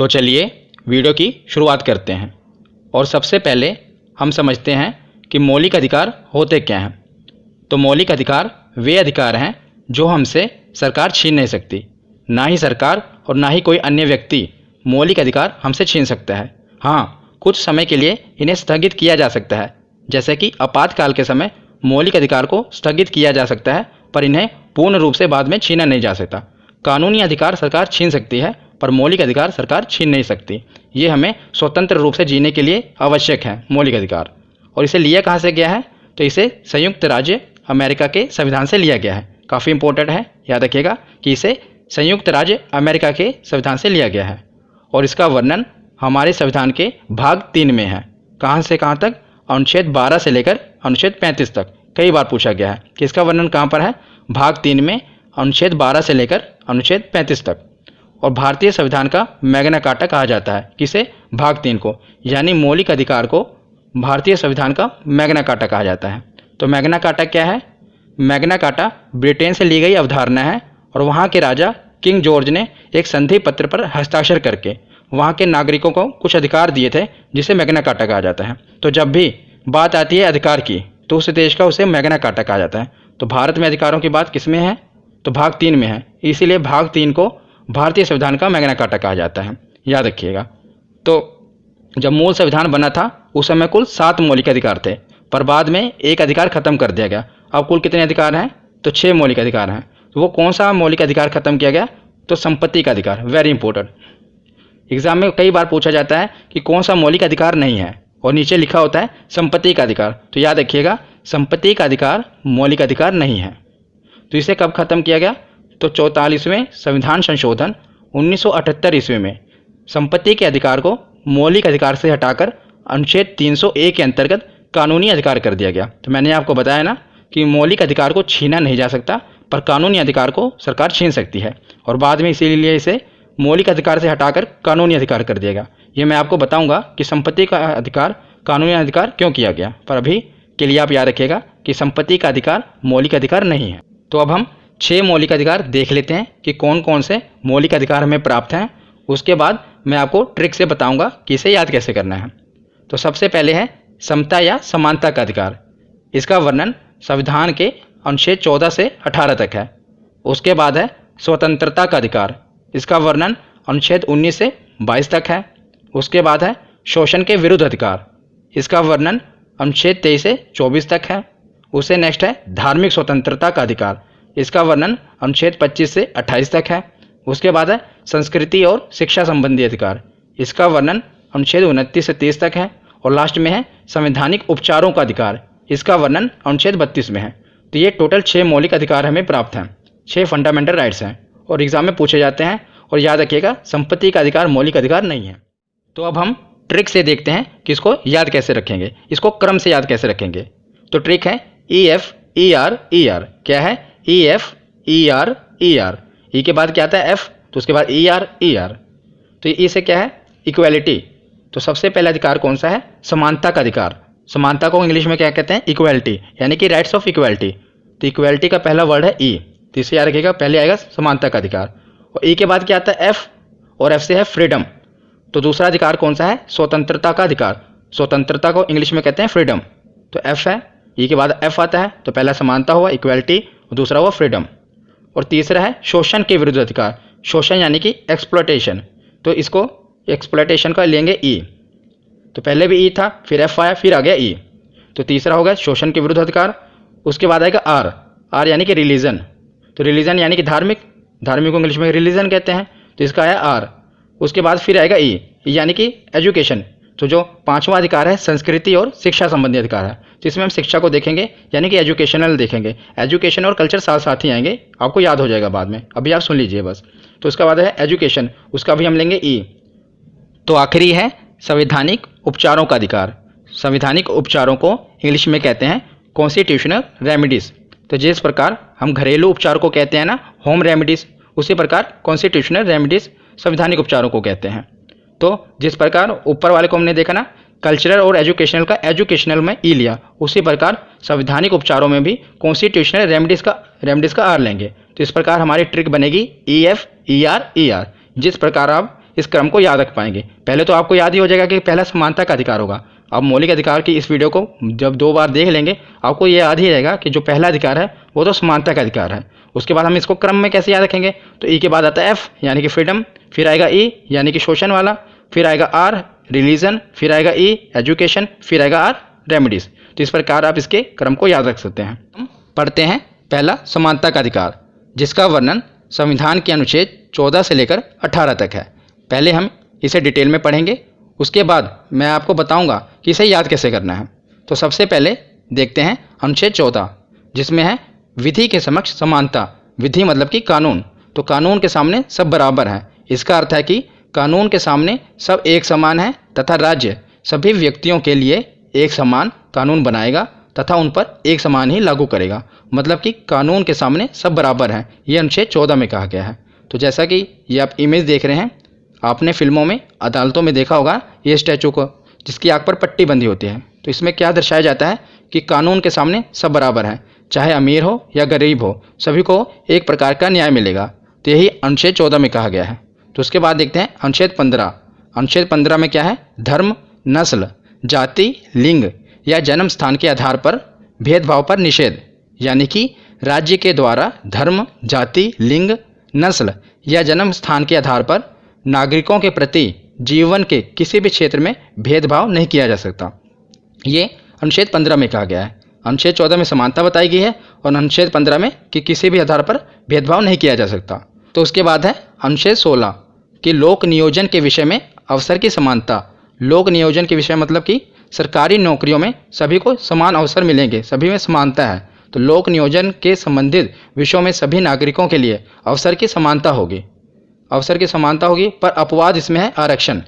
तो चलिए वीडियो की शुरुआत करते हैं और सबसे पहले हम समझते हैं कि मौलिक अधिकार होते क्या हैं। तो मौलिक अधिकार वे अधिकार हैं जो हमसे सरकार छीन नहीं सकती। ना ही सरकार और ना ही कोई अन्य व्यक्ति मौलिक अधिकार हमसे छीन सकता है। हाँ, कुछ समय के लिए इन्हें स्थगित किया जा सकता है, जैसे कि आपातकाल के समय मौलिक अधिकार को स्थगित किया जा सकता है, पर इन्हें पूर्ण रूप से बाद में छीना नहीं जा सकता। कानूनी अधिकार सरकार छीन सकती है, पर मौलिक अधिकार सरकार छीन नहीं सकती। ये हमें स्वतंत्र रूप से जीने के लिए आवश्यक है मौलिक अधिकार। और इसे लिया कहाँ से गया है? तो इसे संयुक्त राज्य अमेरिका के संविधान से लिया गया है। काफ़ी इंपॉर्टेंट है, याद रखिएगा कि इसे संयुक्त राज्य अमेरिका के संविधान से लिया गया है। और इसका वर्णन हमारे संविधान के भाग 3 में है। कहाँ से कहाँ तक? अनुच्छेद 12 से लेकर अनुच्छेद 35 तक। कई बार पूछा गया है कि इसका वर्णन कहाँ पर है? भाग 3 में अनुच्छेद 12 से लेकर अनुच्छेद 35 तक। और भारतीय संविधान का मैग्ना कार्टा कहा जाता है। किसे? भाग 3 को, यानी मौलिक अधिकार को भारतीय संविधान का मैग्ना कार्टा कहा जाता है। तो मैग्ना कार्टा क्या है? मैग्ना कार्टा ब्रिटेन से ली गई अवधारणा है और वहाँ के राजा किंग जॉर्ज ने एक संधि पत्र पर हस्ताक्षर करके वहाँ के नागरिकों को कुछ अधिकार दिए थे, जिसे मैग्ना कार्टा कहा जाता है। तो जब भी बात आती है अधिकार की, तो उस देश का उसे मैग्ना कार्टा कहा जाता है। तो भारत में अधिकारों की बात किस में है? तो भाग 3 में है। इसीलिए भाग 3 को भारतीय संविधान का मैग्ना कार्टा कहा जाता है, याद रखिएगा। तो जब मूल संविधान बना था उस समय कुल 7 मौलिक अधिकार थे, पर बाद में एक अधिकार खत्म कर दिया गया। अब कुल कितने अधिकार हैं? तो 6 मौलिक अधिकार हैं। तो वो कौन सा मौलिक अधिकार खत्म किया गया? तो संपत्ति का अधिकार। वेरी इंपॉर्टेंट, एग्जाम में कई बार पूछा जाता है कि कौन सा मौलिक अधिकार नहीं है, और नीचे लिखा होता है संपत्ति का अधिकार। तो याद रखिएगा, संपत्ति का अधिकार मौलिक अधिकार नहीं है। तो इसे कब खत्म किया गया? तो 44वें संविधान संशोधन 1978 ईस्वी में संपत्ति के अधिकार को मौलिक अधिकार से हटाकर अनुच्छेद 301 के अंतर्गत कानूनी अधिकार कर दिया गया। तो मैंने आपको बताया ना कि मौलिक अधिकार को छीना नहीं जा सकता, पर कानूनी अधिकार को सरकार छीन सकती है। और बाद में इसीलिए इसे मौलिक अधिकार से हटाकर कानूनी अधिकार कर दिया गया। ये मैं आपको बताऊंगा कि संपत्ति का अधिकार कानूनी अधिकार क्यों किया गया, पर अभी के लिए आप याद रखिएगा कि संपत्ति का अधिकार मौलिक अधिकार नहीं है। तो अब हम 6 मौलिक अधिकार देख लेते हैं कि कौन कौन से मौलिक अधिकार हमें प्राप्त हैं। उसके बाद मैं आपको ट्रिक से बताऊंगा कि इसे याद कैसे करना है। तो सबसे पहले है समता या समानता का अधिकार। इसका वर्णन संविधान के अनुच्छेद 14 से 18 तक है। उसके बाद है स्वतंत्रता का अधिकार। इसका वर्णन अनुच्छेद 19 से 22 तक है। उसके बाद है शोषण के विरुद्ध अधिकार। इसका वर्णन अनुच्छेद 23 से 24 तक है। उससे नेक्स्ट है धार्मिक स्वतंत्रता का अधिकार। इसका वर्णन अनुच्छेद 25 से 28 तक है। उसके बाद है संस्कृति और शिक्षा संबंधी अधिकार। इसका वर्णन अनुच्छेद 29 से 30 तक है। और लास्ट में है संवैधानिक उपचारों का अधिकार। इसका वर्णन अनुच्छेद 32 में है। तो ये टोटल 6 मौलिक अधिकार हमें प्राप्त हैं, 6 फंडामेंटल राइट्स हैं और एग्जाम में पूछे जाते हैं। और याद रखिएगा, संपत्ति का अधिकार मौलिक अधिकार नहीं है। तो अब हम ट्रिक से देखते हैं कि इसको याद कैसे रखेंगे, इसको क्रम से याद कैसे रखेंगे। तो ट्रिक है EF ER ER। क्या है? EF ER ER। ई के बाद क्या आता है? F, तो उसके बाद ER। तो ई से क्या है? इक्वलिटी। तो सबसे पहला अधिकार कौन सा है? समानता का अधिकार। समानता को इंग्लिश में क्या कहते हैं? इक्वलिटी, यानी कि राइट्स ऑफ इक्वलिटी। तो इक्वलिटी का पहला वर्ड है ई। तो इसे याद रखिएगा, पहले आएगा समानता का अधिकार। और ई के बाद क्या आता है? एफ, और एफ से है फ्रीडम। तो दूसरा अधिकार कौन सा है? स्वतंत्रता का अधिकार। स्वतंत्रता को इंग्लिश में कहते हैं फ्रीडम। तो एफ है, ई के बाद एफ आता है। तो पहला समानता हुआ, इक्वलिटी, और दूसरा हुआ फ्रीडम। और तीसरा है शोषण के विरुद्ध अधिकार। शोषण यानी कि एक्सप्लॉयटेशन। तो इसको एक्सप्लॉयटेशन का लेंगे ई। तो पहले भी ई था, फिर एफ आया, फिर आ गया ई। तो तीसरा होगा शोषण के विरुद्ध अधिकार। उसके बाद आएगा आर यानी कि रिलीजन। तो रिलीजन यानी कि धार्मिक को इंग्लिश में रिलीजन कहते हैं। तो इसका आया आर। उसके बाद फिर आएगा ई यानी कि एजुकेशन। तो जो 5वां अधिकार है संस्कृति और शिक्षा संबंधी अधिकार है। तो इसमें हम शिक्षा को देखेंगे, यानी कि एजुकेशनल देखेंगे। एजुकेशन और कल्चर साथ साथ ही आएंगे, आपको याद हो जाएगा बाद में, अभी आप सुन लीजिए बस। तो उसका बाद है एजुकेशन, उसका भी हम लेंगे ई। तो आखिरी है संवैधानिक उपचारों का अधिकार। संवैधानिक उपचारों को इंग्लिश में कहते हैं कॉन्स्टिट्यूशनल रेमेडीज। तो जिस प्रकार हम घरेलू उपचार को कहते हैं ना होम रेमेडीज, उसी प्रकार कॉन्स्टिट्यूशनल रेमेडीज संवैधानिक उपचारों को कहते हैं। तो जिस प्रकार ऊपर वाले को हमने देखा ना कल्चरल और एजुकेशनल का एजुकेशनल में ई लिया, उसी प्रकार संवैधानिक उपचारों में भी कॉन्स्टिट्यूशनल रेमेडीज का आर लेंगे। तो इस प्रकार हमारी ट्रिक बनेगी EF ER ER। जिस प्रकार आप इस क्रम को याद रख पाएंगे। पहले तो आपको याद ही हो जाएगा कि पहला समानता का अधिकार होगा। आप मौलिक अधिकार की इस वीडियो को जब 2 बार देख लेंगे आपको ये याद ही रहेगा कि जो पहला अधिकार है वो तो समानता का अधिकार है। उसके बाद हम इसको क्रम में कैसे याद रखेंगे, तो ई के बाद आता है एफ यानी कि फ्रीडम, फिर आएगा ई यानी कि शोषण वाला, फिर आएगा आर रिलीजन, फिर आएगा ई एजुकेशन, फिर आएगा आर रेमेडीज। तो इस प्रकार आप इसके क्रम को याद रख सकते हैं। हम पढ़ते हैं पहला समानता का अधिकार, जिसका वर्णन संविधान के अनुच्छेद 14 से लेकर 18 तक है। पहले हम इसे डिटेल में पढ़ेंगे, उसके बाद मैं आपको बताऊंगा कि इसे याद कैसे करना है। तो सबसे पहले देखते हैं अनुच्छेद 14, जिसमें है विधि के समक्ष समानता। विधि मतलब कि कानून, तो कानून के सामने सब बराबर हैं। इसका अर्थ है कि कानून के सामने सब एक समान हैं तथा राज्य सभी व्यक्तियों के लिए एक समान कानून बनाएगा तथा उन पर एक समान ही लागू करेगा। मतलब कि कानून के सामने सब बराबर हैं, ये अनुच्छेद 14 में कहा गया है। तो जैसा कि ये आप इमेज देख रहे हैं, आपने फिल्मों में अदालतों में देखा होगा ये स्टैचू को, जिसकी आँख पर पट्टी बंधी होती है। तो इसमें क्या दर्शाया जाता है कि कानून के सामने सब बराबर हैं, चाहे अमीर हो या गरीब हो, सभी को एक प्रकार का न्याय मिलेगा। तो यही अनुच्छेद 14 में कहा गया है। तो उसके बाद देखते हैं अनुच्छेद 15। अनुच्छेद 15 में क्या है, धर्म, नस्ल, जाति, लिंग या जन्म स्थान के आधार पर भेदभाव पर निषेध। यानी कि राज्य के द्वारा धर्म, जाति, लिंग, नस्ल या जन्म स्थान के आधार पर नागरिकों के प्रति जीवन के किसी भी क्षेत्र में भेदभाव नहीं किया जा सकता। ये अनुच्छेद 15 में कहा गया है। अनुच्छेद 14 में समानता बताई गई है और अनुच्छेद 15 में कि किसी भी आधार पर भेदभाव नहीं किया जा सकता। तो उसके बाद है अनुच्छेद 16 कि लोक नियोजन के विषय में अवसर की समानता। लोक नियोजन के विषय मतलब कि सरकारी नौकरियों में सभी को समान अवसर मिलेंगे, सभी में समानता है। तो लोक नियोजन के संबंधित विषयों में सभी नागरिकों के लिए अवसर की समानता होगी। अवसर की समानता होगी, पर अपवाद इसमें है आरक्षण।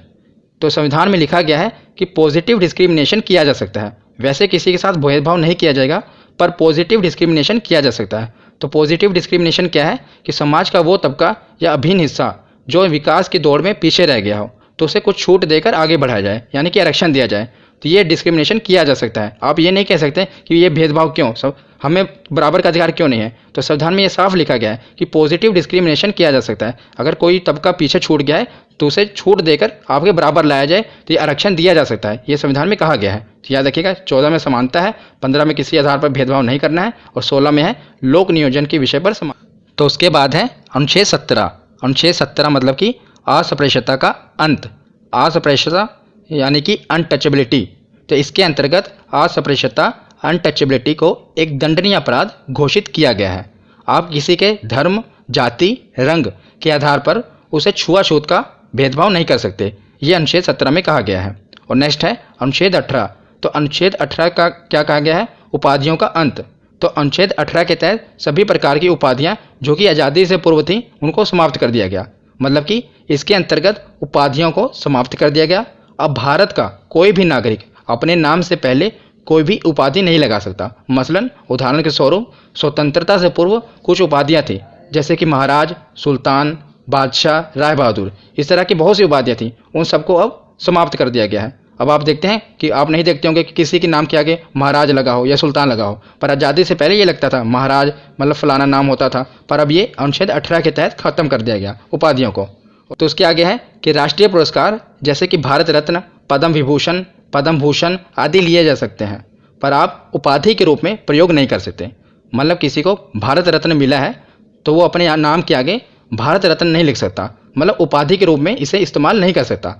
तो संविधान में लिखा गया है कि पॉजिटिव डिस्क्रिमिनेशन किया जा सकता है। वैसे किसी के साथ भेदभाव नहीं किया जाएगा, पर पॉजिटिव डिस्क्रिमिनेशन किया जा सकता है। तो पॉजिटिव डिस्क्रिमिनेशन क्या है कि समाज का वो तबका या अभिन्न हिस्सा जो विकास की दौड़ में पीछे रह गया हो, तो उसे कुछ छूट देकर आगे बढ़ाया जाए, यानी कि आरक्षण दिया जाए। तो ये डिस्क्रिमिनेशन किया जा सकता है। आप ये नहीं कह सकते कि ये भेदभाव क्यों, सब हमें बराबर का अधिकार क्यों नहीं है। तो संविधान में ये साफ लिखा गया है कि पॉजिटिव डिस्क्रिमिनेशन किया जा सकता है। अगर कोई तबका पीछे छूट गया है तो उसे छूट देकर आपके बराबर लाया जाए, तो ये आरक्षण दिया जा सकता है। ये संविधान में कहा गया है। तो याद रखिएगा, 14 में समानता है, 15 में किसी आधार पर भेदभाव नहीं करना है और 16 में है लोक नियोजन के विषय पर समान। तो उसके बाद है अनुच्छेद 17। अनुच्छेद 17 मतलब कि असपृश्यता का अंत। असपृश्यता यानी कि अनटचेबिलिटी। तो इसके अंतर्गत असपृश्यता अनटचेबिलिटी को एक दंडनीय अपराध घोषित किया गया है। आप किसी के धर्म, जाति, रंग के आधार पर उसे छुआछूत का भेदभाव नहीं कर सकते। ये अनुच्छेद 17 में कहा गया है। और नेक्स्ट है अनुच्छेद 18। तो अनुच्छेद 18 का क्या कहा गया है, उपाधियों का अंत। तो अनुच्छेद 18 के तहत सभी प्रकार की उपाधियां जो कि आज़ादी से पूर्व थी उनको समाप्त कर दिया गया। मतलब कि इसके अंतर्गत उपाधियों को समाप्त कर दिया गया। अब भारत का कोई भी नागरिक अपने नाम से पहले कोई भी उपाधि नहीं लगा सकता। मसलन उदाहरण के स्वरूप स्वतंत्रता से पूर्व कुछ उपाधियां थी, जैसे कि महाराज, सुल्तान, बादशाह, राय बहादुर, इस तरह की बहुत सी उपाधियां थी। उन सबको अब समाप्त कर दिया गया है। अब आप देखते हैं कि आप नहीं देखते होंगे कि किसी के नाम के आगे महाराज लगा हो या सुल्तान लगा हो, पर आज़ादी से पहले ये लगता था महाराज मतलब फलाना नाम होता था। पर अब ये अनुच्छेद 18 के तहत खत्म कर दिया गया उपाधियों को। तो उसके आगे है कि राष्ट्रीय पुरस्कार जैसे कि भारत रत्न, पद्म विभूषण, पद्म भूषण आदि लिए जा सकते हैं, पर आप उपाधि के रूप में प्रयोग नहीं कर सकते। मतलब किसी को भारत रत्न मिला है तो वो अपने नाम के आगे भारत रत्न नहीं लिख सकता, मतलब उपाधि के रूप में इसे इस्तेमाल नहीं कर सकता।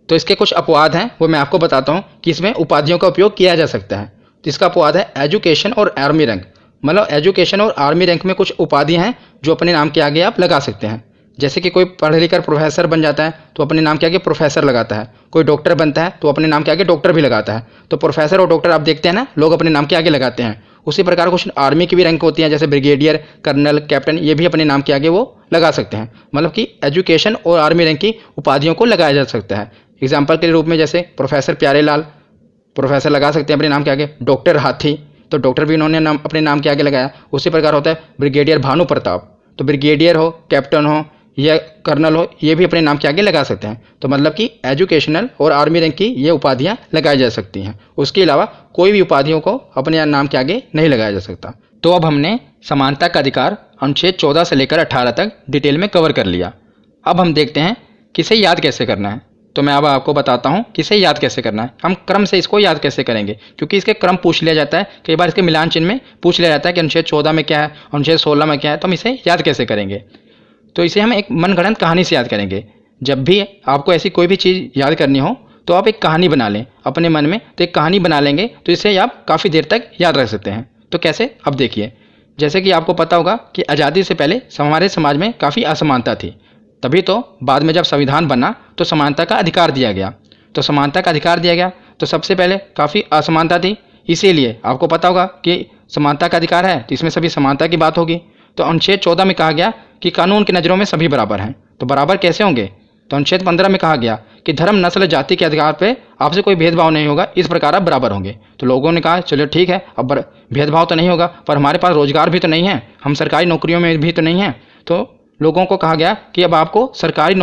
तो इसके कुछ अपवाद हैं, वो मैं आपको बताता हूँ कि इसमें उपाधियों का उपयोग किया जा सकता है। तो इसका अपवाद है एजुकेशन और आर्मी रैंक। मतलब एजुकेशन और आर्मी रैंक में कुछ उपाधियाँ हैं जो अपने नाम के आगे आप लगा सकते हैं। जैसे कि कोई पढ़ लिख कर प्रोफेसर बन जाता है तो अपने नाम के आगे प्रोफेसर लगाता है। कोई डॉक्टर बनता है तो अपने नाम के आगे डॉक्टर भी लगाता है। तो प्रोफेसर और डॉक्टर आप देखते हैं ना, लोग अपने नाम के आगे लगाते हैं। उसी प्रकार कुछ आर्मी की भी रैंक होती हैं, जैसे ब्रिगेडियर, कर्नल, कैप्टन, ये भी अपने नाम के आगे वो लगा सकते हैं। मतलब कि एजुकेशन और आर्मी रैंक की उपाधियों को लगाया जा सकता है। एग्जाम्पल के रूप में जैसे प्रोफेसर प्यारेलाल, प्रोफेसर लगा सकते हैं अपने नाम के आगे। डॉक्टर हाथी, तो डॉक्टर भी उन्होंने नाम अपने नाम के आगे लगाया। उसी प्रकार होता है ब्रिगेडियर भानु प्रताप, तो ब्रिगेडियर हो, कैप्टन हो या कर्नल हो, ये भी अपने नाम के आगे लगा सकते हैं। तो मतलब कि एजुकेशनल और आर्मी रैंक की ये उपाधियां लगाई जा सकती हैं। उसके अलावा कोई भी उपाधियों को अपने नाम के आगे नहीं लगाया जा सकता। तो अब हमने समानता का अधिकार अनुच्छेद 14 से लेकर 18 तक डिटेल में कवर कर लिया। अब हम देखते हैं किसे याद कैसे करना है, तो मैं अब आपको बताता हूँ किसे याद कैसे करना है। हम क्रम से इसको याद कैसे करेंगे, क्योंकि इसके क्रम पूछ लिया जाता है, कई बार इसके मिलान चिन्ह में पूछ लिया जाता है कि अनुच्छेद 14 में क्या है, अनुच्छेद 16 में क्या है, तो हम इसे याद कैसे करेंगे। तो इसे हम एक मनगढ़ंत कहानी से याद करेंगे। जब भी आपको ऐसी कोई भी चीज़ याद करनी हो तो आप एक कहानी बना लें अपने मन में, तो एक कहानी बना लेंगे तो इसे आप काफ़ी देर तक याद रख सकते हैं। तो कैसे, अब देखिए। जैसे कि आपको पता होगा कि आज़ादी से पहले हमारे समाज में काफ़ी असमानता थी, तभी तो बाद में जब संविधान बना तो समानता का अधिकार दिया गया। तो समानता का अधिकार दिया गया तो सबसे पहले काफ़ी असमानता थी, इसीलिए आपको पता होगा कि समानता का अधिकार है तो इसमें सभी समानता की बात होगी। तो अनुच्छेद 14 में कहा गया कि कानून की नज़रों में सभी बराबर हैं। तो बराबर कैसे होंगे, तो अनुच्छेद 15 में कहा गया कि धर्म, नस्ल, जाति के अधिकार पे आपसे कोई भेदभाव नहीं होगा, इस प्रकार आप बराबर होंगे। तो लोगों ने कहा चलो ठीक है, अब भेदभाव तो नहीं होगा, पर हमारे पास रोजगार भी तो नहीं है, हम सरकारी नौकरियों में भी तो नहीं हैं। तो लोगों को कहा गया कि अब आपको सरकारी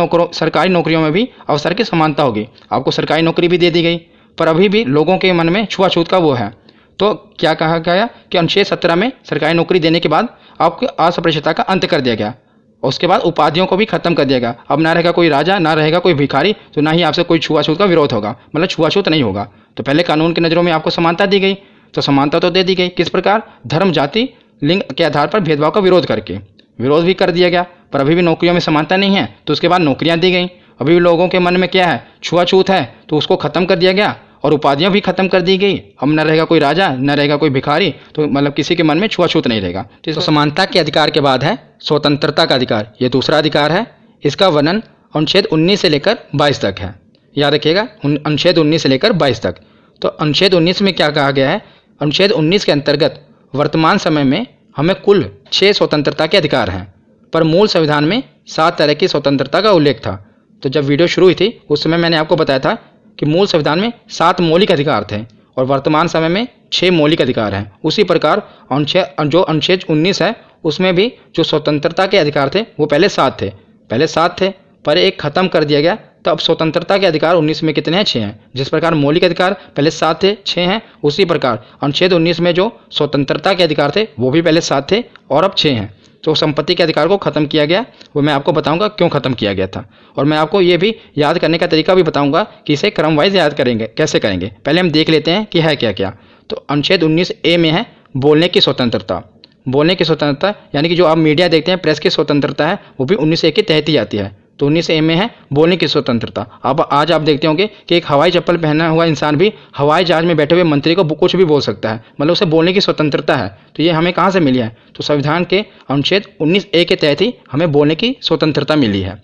नौकरियों में भी अवसर की समानता होगी, आपको सरकारी नौकरी भी दे दी गई। पर अभी भी लोगों के मन में छुआछूत का वो है। तो क्या कहा गया कि अनुच्छेद 17 में सरकारी नौकरी देने के बाद आपको अस्पृश्यता का अंत कर दिया गया, और उसके बाद उपाधियों को भी खत्म कर दिया गया। अब ना रहेगा कोई राजा, ना रहेगा कोई भिखारी, तो ना ही आपसे कोई छुआछूत का विरोध होगा, मतलब छुआछूत नहीं होगा। तो पहले कानून की नज़रों में आपको समानता दी गई, तो समानता तो दे दी गई, किस प्रकार, धर्म, जाति, लिंग के आधार पर भेदभाव का विरोध करके विरोध भी कर दिया गया। पर अभी भी नौकरियों में समानता नहीं है, तो उसके बाद नौकरियां दी गई। अभी भी लोगों के मन में क्या है, छुआछूत है, तो उसको खत्म कर दिया गया और उपाधियां भी खत्म कर दी गई। अब न रहेगा कोई राजा, न रहेगा कोई भिखारी, तो मतलब किसी के मन में छुआछूत नहीं रहेगा। तो समानता के अधिकार के बाद है स्वतंत्रता का अधिकार, ये दूसरा अधिकार है। इसका वर्णन अनुच्छेद 19 से लेकर 22 तक है, याद रखिएगा, अनुच्छेद 19 से लेकर 22 तक। तो अनुच्छेद 19 में क्या कहा गया है, अनुच्छेद 19 के अंतर्गत वर्तमान समय में हमें कुल 6 स्वतंत्रता के अधिकार हैं, पर मूल संविधान में 7 तरह की स्वतंत्रता का उल्लेख था। तो जब वीडियो शुरू हुई थी उस समय मैंने आपको बताया था कि मूल संविधान में 7 मौलिक अधिकार थे और वर्तमान समय में 6 मौलिक अधिकार हैं। उसी प्रकार जो अनुच्छेद 19 है उसमें भी जो स्वतंत्रता के अधिकार थे वो पहले 7 थे, पर एक खत्म कर दिया गया। तो अब स्वतंत्रता के अधिकार 19 में कितने हैं, 6 हैं। जिस प्रकार मौलिक अधिकार पहले 7 थे, 6 हैं, उसी प्रकार अनुच्छेद 19 में जो स्वतंत्रता के अधिकार थे वो भी पहले 7 थे और अब 6 हैं। तो संपत्ति के अधिकार को खत्म किया गया, वो मैं आपको बताऊंगा क्यों खत्म किया गया था, और मैं आपको ये भी याद करने का तरीका भी बताऊंगा कि इसे क्रम वाइज याद करेंगे, कैसे करेंगे। पहले हम देख लेते हैं कि है क्या क्या। तो अनुच्छेद 19A में है बोलने की स्वतंत्रता। बोलने की स्वतंत्रता यानी कि जो आप मीडिया देखते हैं, प्रेस की स्वतंत्रता है, वो भी 19A के तहत ही आती है। तो 19A में है बोलने की स्वतंत्रता। अब आज आप देखते होंगे कि एक हवाई चप्पल पहना हुआ इंसान भी हवाई जहाज में बैठे हुए मंत्री को कुछ भी बोल सकता है, मतलब उसे बोलने की स्वतंत्रता है। तो ये हमें कहाँ से मिली है, तो संविधान के अनुच्छेद 19A के तहत ही हमें बोलने की स्वतंत्रता मिली है।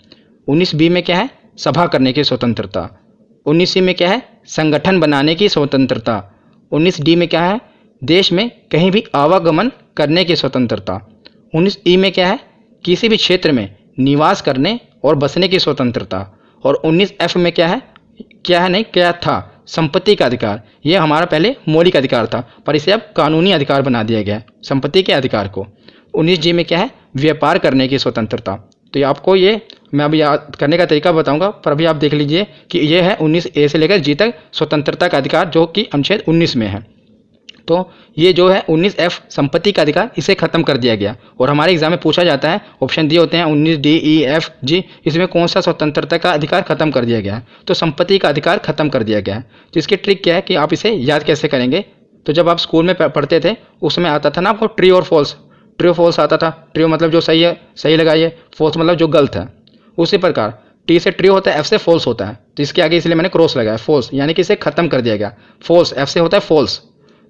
19B में क्या है, सभा करने की स्वतंत्रता। 19C में क्या है, संगठन बनाने की स्वतंत्रता। 19D में क्या है, देश में कहीं भी आवागमन करने की स्वतंत्रता। 19E में क्या है, किसी भी क्षेत्र में निवास करने और बसने की स्वतंत्रता। और 19F में क्या था, संपत्ति का अधिकार। ये हमारा पहले मौलिक अधिकार था, पर इसे अब कानूनी अधिकार बना दिया गया है, संपत्ति के अधिकार को। 19G में क्या है, व्यापार करने की स्वतंत्रता। तो ये आपको मैं अभी याद करने का तरीका बताऊंगा, पर अभी आप देख लीजिए कि ये है 19A से लेकर G तक स्वतंत्रता का अधिकार, जो कि अनुच्छेद 19 में है। तो ये जो है 19F संपत्ति का अधिकार, इसे खत्म कर दिया गया। और हमारे एग्जाम में पूछा जाता है, ऑप्शन दिए होते हैं 19D, E, F, G, इसमें कौन सा स्वतंत्रता का अधिकार खत्म कर दिया गया है, तो संपत्ति का अधिकार खत्म कर दिया गया है। तो इसकी ट्रिक क्या है कि आप इसे याद कैसे करेंगे। तो जब आप स्कूल में पढ़ते थे उसमें आता था ना आपको ट्रू और फॉल्स, ट्रू फॉल्स आता था। ट्रू मतलब जो सही है सही लगाइए, फॉल्स मतलब जो गलत है। उसी प्रकार टी से ट्रू होता है, एफ से फॉल्स होता है, तो इसके आगे इसलिए मैंने क्रॉस लगाया, फॉल्स, यानी कि इसे खत्म कर दिया गया। फॉल्स एफ से होता है फॉल्स।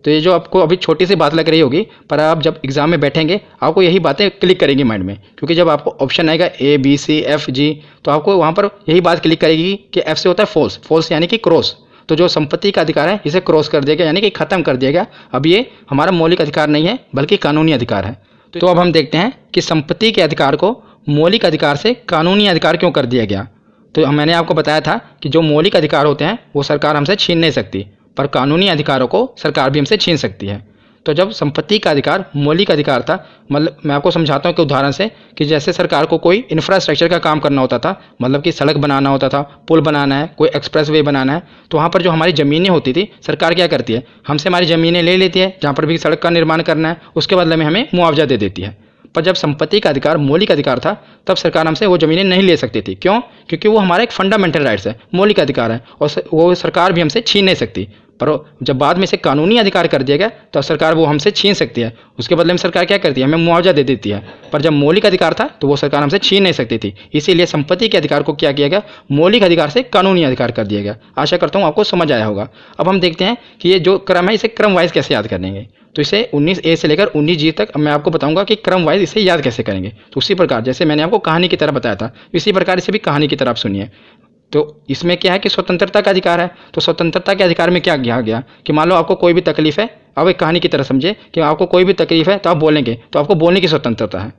तो ये जो आपको अभी छोटी सी बात लग रही होगी, पर आप जब एग्जाम में बैठेंगे आपको यही बातें क्लिक करेंगी माइंड में, क्योंकि जब आपको ऑप्शन आएगा A, B, C, F, G, तो आपको वहाँ पर यही बात क्लिक करेगी कि F से होता है फॉल्स, फॉल्स यानी कि क्रॉस। तो जो संपत्ति का अधिकार है इसे क्रॉस कर दिया गया, यानी कि खत्म कर दिया गया। अब ये हमारा मौलिक अधिकार नहीं है बल्कि कानूनी अधिकार है। तो अब हम देखते हैं कि संपत्ति के अधिकार को मौलिक अधिकार से कानूनी अधिकार क्यों कर दिया गया। तो मैंने आपको बताया था कि जो मौलिक अधिकार होते हैं वो सरकार हमसे छीन नहीं सकती, पर कानूनी अधिकारों को सरकार भी हमसे छीन सकती है। तो जब संपत्ति का अधिकार मौलिक अधिकार था, मतलब मैं आपको समझाता हूँ कि उदाहरण से, कि जैसे सरकार को कोई इंफ्रास्ट्रक्चर का काम करना होता था, मतलब कि सड़क बनाना होता था, पुल बनाना है, कोई एक्सप्रेसवे बनाना है, तो वहाँ पर जो हमारी ज़मीनें होती थी, सरकार क्या करती है, हमसे हमारी ज़मीनें ले लेती है, जहाँ पर भी सड़क का निर्माण करना है, उसके बदले में हमें मुआवजा दे देती है। पर जब संपत्ति का अधिकार मौलिक अधिकार था तब सरकार हमसे वो ज़मीनें नहीं ले सकती थी। क्यों? क्योंकि वो हमारा एक फंडामेंटल राइट्स है, मौलिक अधिकार है और वो सरकार भी हमसे छीन नहीं सकती। पर जब बाद में इसे कानूनी अधिकार कर दिया गया तो सरकार वो हमसे छीन सकती है। उसके बदले में सरकार क्या करती है? हमें मुआवजा दे देती है। पर जब मौलिक अधिकार था तो वो सरकार हमसे छीन नहीं सकती थी। इसीलिए संपत्ति के अधिकार को क्या किया गया? मौलिक अधिकार से कानूनी अधिकार कर दिया गया। आशा करता हूँ आपको समझ आया होगा। अब हम देखते हैं कि ये जो क्रम है इसे क्रम वाइज कैसे याद करेंगे। तो इसे 19A से लेकर 19G तक मैं आपको बताऊंगा कि क्रम वाइज इसे याद कैसे करेंगे। तो उसी प्रकार जैसे मैंने आपको कहानी की तरह बताया था, इसी प्रकार इसे भी कहानी की तरह आप सुनिए। तो इसमें क्या है कि स्वतंत्रता का अधिकार है। तो स्वतंत्रता के अधिकार में क्या किया गया कि मान लो आपको कोई भी तकलीफ है, अब एक कहानी की तरह समझे कि आपको कोई भी तकलीफ है तो आप बोलेंगे, तो आपको बोलने की स्वतंत्रता है।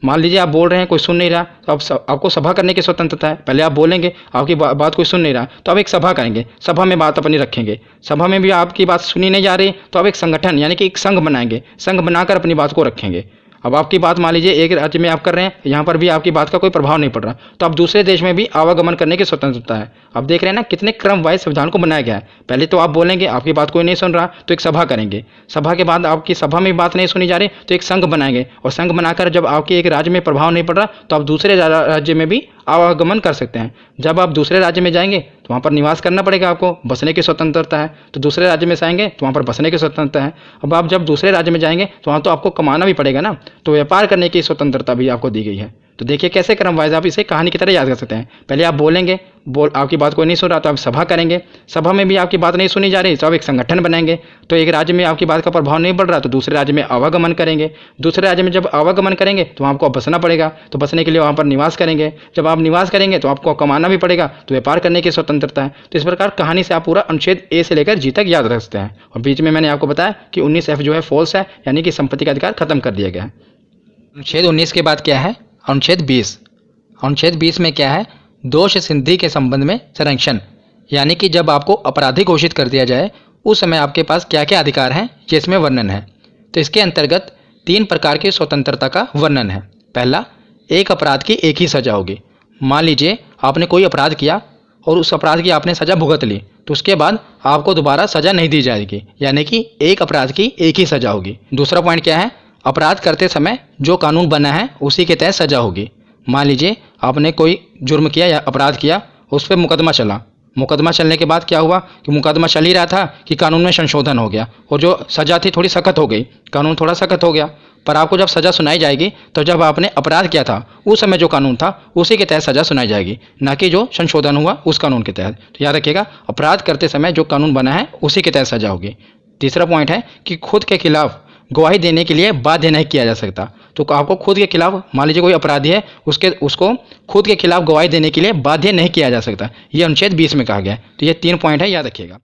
मान लीजिए आप बोल रहे हैं, कोई सुन नहीं रहा, तो आपको सभा करने की स्वतंत्रता है। पहले आप बोलेंगे, आपकी बात कोई सुन नहीं रहा, तो आप एक सभा करेंगे, सभा में बात अपनी रखेंगे। सभा में भी आपकी बात सुनी नहीं जा रही तो आप एक संगठन यानी कि एक संघ बनाएंगे, संघ बनाकर अपनी बात को रखेंगे। अब आपकी बात मान लीजिए एक राज्य में आप कर रहे हैं, यहाँ पर भी आपकी बात का कोई प्रभाव नहीं पड़ रहा, तो आप दूसरे देश में भी आवागमन करने की स्वतंत्रता है। अब देख रहे हैं ना कितने क्रम वाइज संविधान को बनाया गया है। पहले तो आप बोलेंगे, आपकी बात कोई नहीं सुन रहा तो एक सभा करेंगे, सभा के बाद आपकी सभा में बात नहीं सुनी जा रही तो एक संघ बनाएंगे, और संघ बनाकर जब आपके एक राज्य में प्रभाव नहीं पड़ रहा तो आप दूसरे राज्य में भी आवागमन कर सकते हैं। जब आप दूसरे राज्य में जाएंगे तो वहाँ पर निवास करना पड़ेगा, आपको बसने की स्वतंत्रता है। तो दूसरे राज्य में जाएंगे तो वहाँ पर बसने की स्वतंत्रता है। अब आप जब दूसरे राज्य में जाएंगे तो वहाँ तो आपको कमाना भी पड़ेगा ना, तो व्यापार करने की स्वतंत्रता भी आपको दी गई है। तो देखिए कैसे क्रम वाइज आप इसे कहानी की तरह याद कर सकते हैं। पहले आप बोलेंगे, आपकी बात कोई नहीं सुन रहा तो आप सभा करेंगे, सभा में भी आपकी बात नहीं सुनी जा रही तो आप एक संगठन बनाएंगे, तो एक राज्य में आपकी बात का प्रभाव नहीं पड़ रहा तो दूसरे राज्य में आवागमन करेंगे, दूसरे राज्य में जब आवागमन करेंगे तो आपको बसना पड़ेगा, तो बसने के लिए वहाँ पर निवास करेंगे, जब आप निवास करेंगे तो आपको कमाना भी पड़ेगा, तो व्यापार करने की स्वतंत्रता है। तो इस प्रकार कहानी से आप पूरा अनुच्छेद A से लेकर G तक याद रख सकते हैं। और बीच में मैंने आपको बताया कि 19F जो है फॉल्स है, यानी कि संपत्ति का अधिकार खत्म कर दिया गया है। अनुच्छेद 19 के बाद क्या है? अनुच्छेद 20। अनुच्छेद 20 में क्या है? दोष सिद्धि के संबंध में संरक्षण, यानी कि जब आपको अपराधी घोषित कर दिया जाए उस समय आपके पास क्या क्या अधिकार हैं ये इसमें वर्णन है। तो इसके अंतर्गत 3 प्रकार की स्वतंत्रता का वर्णन है। पहला, एक अपराध की एक ही सजा होगी। मान लीजिए आपने कोई अपराध किया और उस अपराध की आपने सजा भुगत ली, तो उसके बाद आपको दोबारा सजा नहीं दी जाएगी, यानी कि एक अपराध की एक ही सजा होगी। दूसरा पॉइंट क्या है? अपराध करते समय जो कानून बना है उसी के तहत सजा होगी। मान लीजिए आपने कोई जुर्म किया या अपराध किया, उस पर मुकदमा चला, मुकदमा चलने के बाद क्या हुआ कि मुकदमा चल ही रहा था कि कानून में संशोधन हो गया और जो सज़ा थी थोड़ी सख्त हो गई, कानून थोड़ा सख्त हो गया। पर आपको जब सज़ा सुनाई जाएगी तो जब आपने अपराध किया था उस समय जो कानून था उसी के तहत सज़ा सुनाई जाएगी, ना कि जो संशोधन हुआ उस कानून के तहत। तो याद रखिएगा, अपराध करते समय जो कानून बना है उसी के तहत सज़ा होगी। तीसरा पॉइंट है कि खुद के खिलाफ गवाही देने के लिए बाध्य नहीं किया जा सकता। तो आपको खुद के खिलाफ, मान लीजिए कोई अपराधी है, उसको खुद के खिलाफ गवाही देने के लिए बाध्य नहीं किया जा सकता। ये अनुच्छेद 20 में कहा गया है। तो ये 3 पॉइंट है, याद रखिएगा।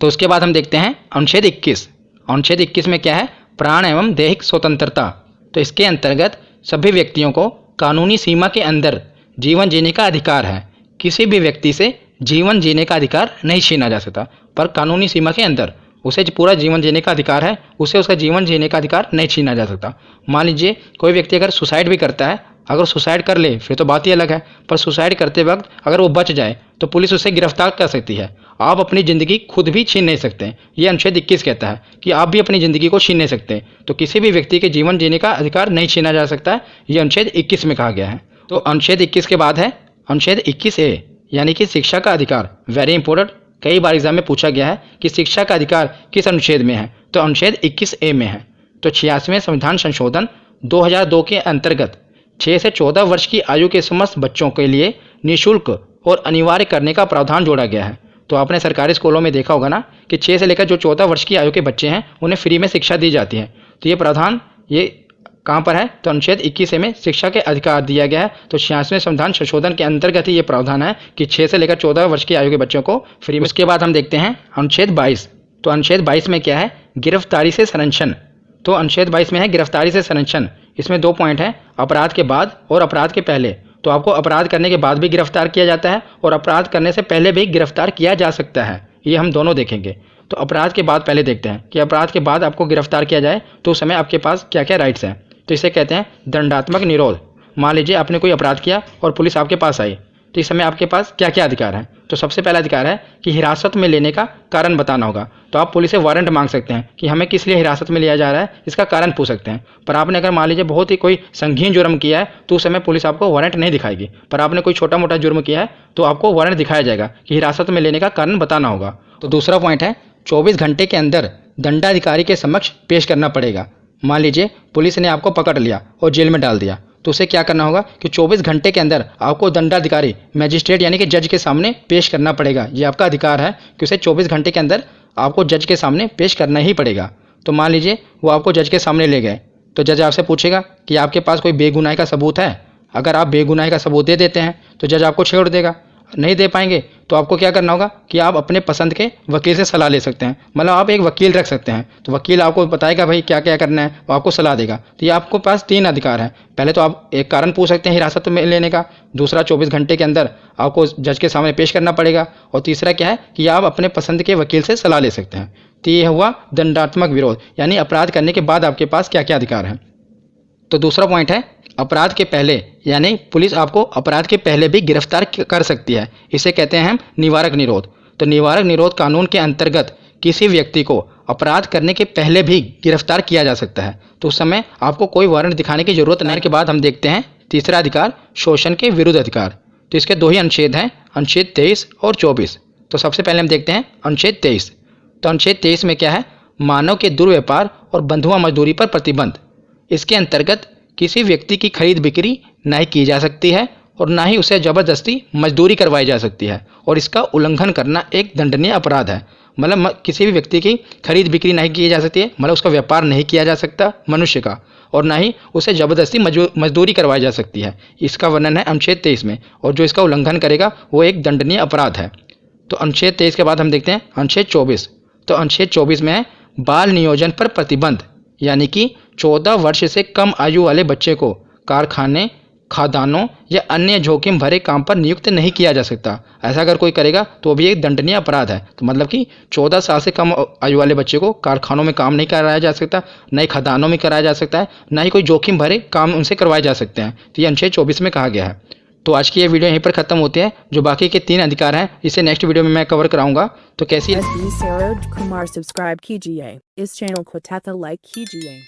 तो उसके बाद हम देखते हैं अनुच्छेद 21। अनुच्छेद 21 में क्या है? प्राण एवं दैहिक स्वतंत्रता। तो इसके अंतर्गत सभी व्यक्तियों को कानूनी सीमा के अंदर जीवन जीने का अधिकार है। किसी भी व्यक्ति से जीवन जीने का अधिकार नहीं छीना जा सकता, पर कानूनी सीमा के अंदर उसे पूरा जीवन जीने का अधिकार है, उसे उसका जीवन जीने का अधिकार नहीं छीना जा सकता। मान लीजिए कोई व्यक्ति अगर सुसाइड भी करता है, अगर सुसाइड कर ले फिर तो बात ही अलग है, पर सुसाइड करते वक्त अगर वो बच जाए तो पुलिस उसे गिरफ्तार कर सकती है। आप अपनी ज़िंदगी खुद भी छीन नहीं सकते। ये अनुच्छेद 21 कहता है कि आप भी अपनी ज़िंदगी को छीन नहीं सकते। तो किसी भी व्यक्ति के जीवन जीने का अधिकार नहीं छीना जा सकता है, ये अनुच्छेद 21 में कहा गया है। तो अनुच्छेद 21 के बाद है अनुच्छेद 21A, यानी कि शिक्षा का अधिकार। वेरी इंपॉर्टेंट, कई बार एग्जाम में पूछा गया है कि शिक्षा का अधिकार किस अनुच्छेद में है, तो अनुच्छेद 21A में है। तो 86वें संविधान संशोधन 2002 के अंतर्गत 6 से 14 वर्ष की आयु के समस्त बच्चों के लिए निःशुल्क और अनिवार्य करने का प्रावधान जोड़ा गया है। तो आपने सरकारी स्कूलों में देखा होगा ना कि 6 से लेकर जो 14 वर्ष की आयु के बच्चे हैं उन्हें फ्री में शिक्षा दी जाती है। तो ये प्रावधान ये कहाँ पर है? तो अनुच्छेद 21A में शिक्षा के अधिकार दिया गया है। तो 86वें संविधान संशोधन के अंतर्गत ही ये प्रावधान है कि 6 से लेकर 14 वर्ष की आयु के बच्चों को फ्री में। उसके बाद हम देखते हैं अनुच्छेद 22। तो अनुच्छेद 22 में क्या है? गिरफ्तारी से संरक्षण। तो अनुच्छेद 22 में है गिरफ्तारी से संरक्षण। इसमें 2 पॉइंट हैं, अपराध के बाद और अपराध के पहले। तो आपको अपराध करने के बाद भी गिरफ्तार किया जाता है और अपराध करने से पहले भी गिरफ्तार किया जा सकता है। ये हम दोनों देखेंगे। तो अपराध के बाद पहले देखते हैं कि अपराध के बाद आपको गिरफ्तार किया जाए तो उस समय आपके पास क्या क्या राइट्स हैं। तो इसे कहते हैं दंडात्मक निरोध। मान लीजिए आपने कोई अपराध किया और पुलिस आपके पास आई, तो इस समय आपके पास क्या क्या अधिकार हैं? तो सबसे पहला अधिकार है कि हिरासत में लेने का कारण बताना होगा। तो आप पुलिस से वारंट मांग सकते हैं कि हमें किस लिए हिरासत में लिया जा रहा है, इसका कारण पूछ सकते हैं। पर आपने अगर मान लीजिए बहुत ही कोई संगीन जुर्म किया है तो उस समय पुलिस आपको वारंट नहीं दिखाएगी। पर आपने कोई छोटा मोटा जुर्म किया है तो आपको वारंट दिखाया जाएगा कि हिरासत में लेने का कारण बताना होगा। तो दूसरा पॉइंट है 24 घंटे के अंदर दंडाधिकारी के समक्ष पेश करना पड़ेगा। मान लीजिए पुलिस ने आपको पकड़ लिया और जेल में डाल दिया तो उसे क्या करना होगा कि 24 घंटे के अंदर आपको दंडाधिकारी मैजिस्ट्रेट यानी कि जज के सामने पेश करना पड़ेगा। ये आपका अधिकार है कि उसे 24 घंटे के अंदर आपको जज के सामने पेश करना ही पड़ेगा। तो मान लीजिए वो आपको जज के सामने ले गए तो जज आपसे पूछेगा कि आपके पास कोई बेगुनाही का सबूत है। अगर आप बेगुनाही का सबूत दे देते हैं तो जज आपको छोड़ देगा। नहीं दे पाएंगे तो आपको क्या करना होगा कि आप अपने पसंद के वकील से सलाह ले सकते हैं। मतलब आप एक वकील रख सकते हैं तो वकील आपको बताएगा भाई क्या क्या करना है, वो आपको सलाह देगा। तो ये आपको पास 3 अधिकार हैं। पहले तो आप एक कारण पूछ सकते हैं हिरासत में लेने का, दूसरा 24 घंटे के अंदर आपको जज के सामने पेश करना पड़ेगा, और तीसरा क्या है कि आप अपने पसंद के वकील से सलाह ले सकते हैं। तो ये हुआ दंडात्मक विरोध, यानी अपराध करने के बाद आपके पास क्या क्या अधिकार हैं। तो दूसरा पॉइंट है अपराध के पहले, यानी पुलिस आपको अपराध के पहले भी गिरफ्तार कर सकती है। इसे कहते हैं हम निवारक निरोध। तो निवारक निरोध कानून के अंतर्गत किसी व्यक्ति को अपराध करने के पहले भी गिरफ्तार किया जा सकता है। तो उस समय आपको कोई वारंट दिखाने की जरूरत नहीं। के बाद हम देखते हैं तीसरा अधिकार शोषण के विरुद्ध अधिकार। तो इसके 2 ही अनुच्छेद हैं, अनुच्छेद 23 और 24। तो सबसे पहले हम देखते हैं अनुच्छेद 23। तो अनुच्छेद 23 में क्या है, मानव के दुर्व्यापार और बंधुआ मजदूरी पर प्रतिबंध। इसके अंतर्गत किसी व्यक्ति की खरीद बिक्री नहीं की जा सकती है और ना ही उसे ज़बरदस्ती मजदूरी करवाई जा सकती है, और इसका उल्लंघन करना एक दंडनीय अपराध है। मतलब किसी भी व्यक्ति की खरीद बिक्री नहीं की जा सकती है, मतलब उसका व्यापार नहीं किया जा सकता मनुष्य का, और ना ही उसे ज़बरदस्ती मजदूरी करवाई जा सकती है। इसका वर्णन है अनुच्छेद 23 में, और जो इसका उल्लंघन करेगा वो एक दंडनीय अपराध है। तो अनुच्छेद 23 के बाद हम देखते हैं अनुच्छेद 24। तो अनुच्छेद 24 में है बाल नियोजन पर प्रतिबंध, यानी कि 14 वर्ष से कम आयु वाले बच्चे को कारखाने, खदानों या अन्य जोखिम भरे काम पर नियुक्त नहीं किया जा सकता। ऐसा अगर कोई करेगा तो भी एक दंडनीय अपराध है। तो मतलब कि 14 साल से कम आयु वाले बच्चे को कारखानों में काम नहीं कराया जा सकता, न ही खदानों में कराया जा सकता है, न ही कोई जोखिम भरे काम उनसे करवाए जा सकते हैं। तो ये अनुच्छेद 24 में कहा गया है। तो आज की ये वीडियो यहीं पर खत्म होती है। जो बाकी के 3 अधिकार हैं इसे नेक्स्ट वीडियो में मैं कवर कराऊंगा। तो कैसी SB Saroj Kumar सब्सक्राइब कीजिए, इस चैनल को लाइक कीजिए।